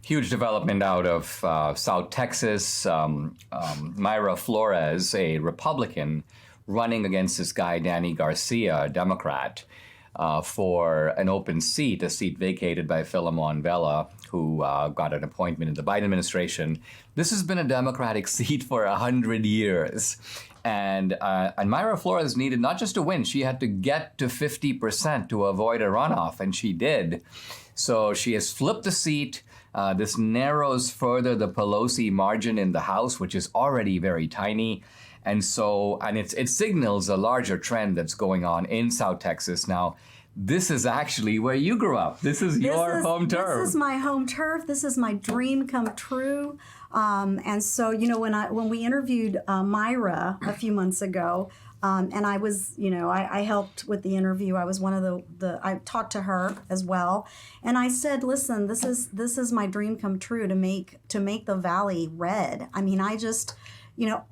Huge development out of South Texas. Mayra Flores, a Republican, running against this guy, Danny Garcia, a Democrat, for an open seat, a seat vacated by Filemon Vela, who got an appointment in the Biden administration. This has been a Democratic seat for 100 years. And Mayra Flores needed not just to win, she had to get to 50% to avoid a runoff, and she did. So she has flipped the seat. This narrows further the Pelosi margin in the House, which is already very tiny. And it signals a larger trend that's going on in South Texas. Now, this is actually where you grew up. This is your home turf. This is my home turf. This is my dream come true. And so, when we interviewed Mayra a few months ago, and I was, I helped with the interview. I was one of I talked to her as well. And I said, listen, this is my dream come true to make the Valley red. I mean, I just,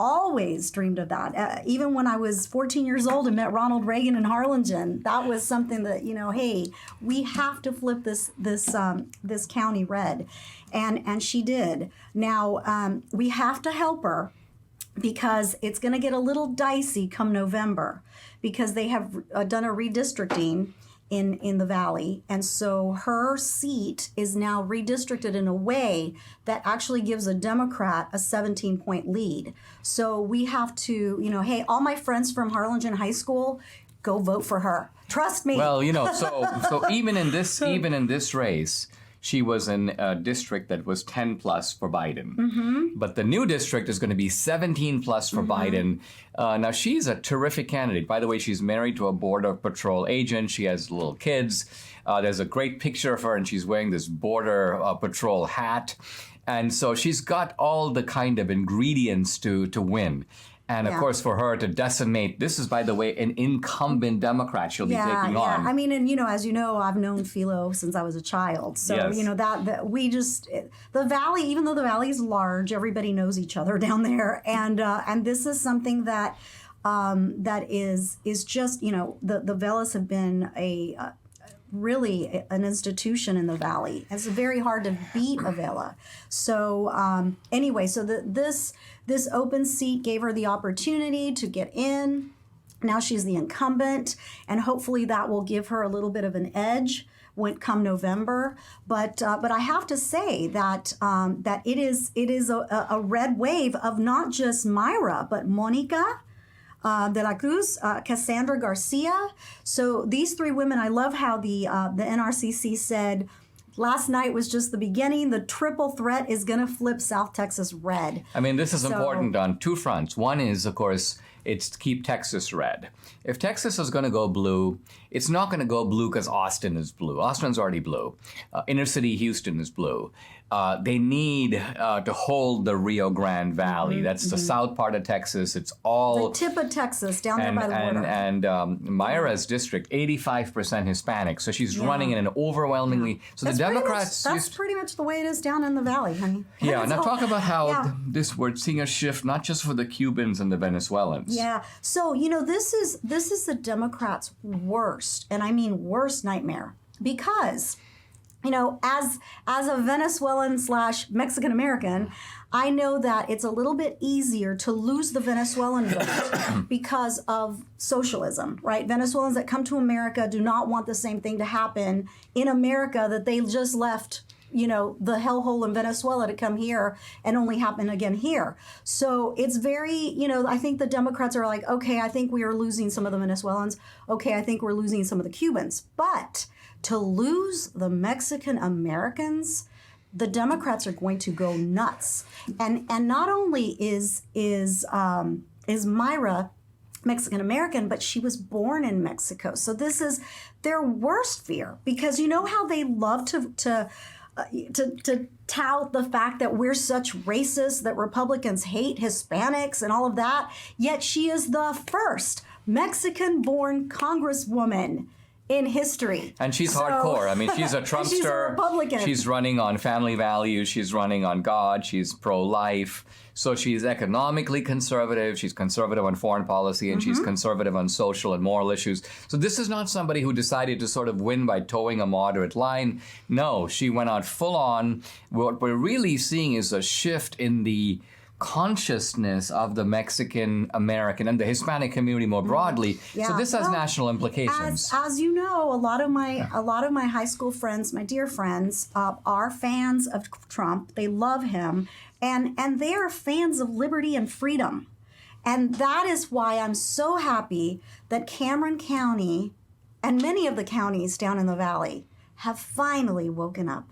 always dreamed of that. Even when I was 14 years old and met Ronald Reagan in Harlingen, that was something that, hey, we have to flip this county red. And she did. Now, we have to help her, because it's going to get a little dicey come November, because they have done a redistricting in the Valley. And so her seat is now redistricted in a way that actually gives a Democrat a 17-point lead. So we have to, hey, all my friends from Harlingen High School, go vote for her. Trust me. Well, so even in this race, she was in a district that was 10 plus for Biden. Mm-hmm. But the new district is going to be 17 plus for Biden. Now, she's a terrific candidate. By the way, she's married to a Border Patrol agent. She has little kids. There's a great picture of her, and she's wearing this Border Patrol hat. And so she's got all the kind of ingredients to win. And of course, for her to decimate, this is, by the way, an incumbent Democrat she'll be taking on. I mean, and as you know, I've known Philo since I was a child. So, that we just, the Valley, even though the Valley is large, everybody knows each other down there. And this is something that that is just, the Velas have been really an institution in the Valley. It's very hard to beat a Vela. So anyway, so this open seat gave her the opportunity to get in. Now she's the incumbent, and hopefully that will give her a little bit of an edge when come November. But I have to say that that it is a red wave of not just Mayra, but Monica de la Cruz, Cassandra Garcia. So these three women, I love how the NRCC said, last night was just the beginning. The triple threat is going to flip South Texas red. I mean, this is important on two fronts. One is, of course, it's to keep Texas red. If Texas is going to go blue, it's not going to go blue because Austin is blue. Austin's already blue. Inner city Houston is blue. They need to hold the Rio Grande Valley. That's the south part of Texas. It's all the tip of Texas down there by the border. And Mayra's district, 85% Hispanic. So she's running in an overwhelmingly. So the Democrats. That's pretty much the way it is down in the Valley, honey. Yeah. Now talk about how we're seeing a shift, not just for the Cubans and the Venezuelans. Yeah. So this is the Democrats' worst, and I mean worst nightmare, because as a Venezuelan / Mexican American, I know that it's a little bit easier to lose the Venezuelan vote because of socialism, right? Venezuelans that come to America do not want the same thing to happen in America that they just left, the hellhole in Venezuela to come here and only happen again here. So it's very, I think the Democrats are like, okay, I think we are losing some of the Venezuelans. Okay, I think we're losing some of the Cubans. But to lose the Mexican Americans, the Democrats are going to go nuts. And not only is Mayra Mexican American, but she was born in Mexico. So this is their worst fear, because you know how they love to tout the fact that we're such racists, that Republicans hate Hispanics and all of that. Yet she is the first Mexican-born congresswoman in history. And she's hardcore. I mean, she's a Trumpster. She's a Republican. She's running on family values. She's running on God. She's pro-life. So she's economically conservative. She's conservative on foreign policy, and she's conservative on social and moral issues. So this is not somebody who decided to sort of win by towing a moderate line. No, she went out full on. What we're really seeing is a shift in the consciousness of the Mexican American and the Hispanic community more broadly. Yeah. So this has Well, national implications. As you know, a lot of my high school friends, my dear friends, are fans of Trump. They love him, and they are fans of liberty and freedom, and that is why I'm so happy that Cameron County and many of the counties down in the valley have finally woken up.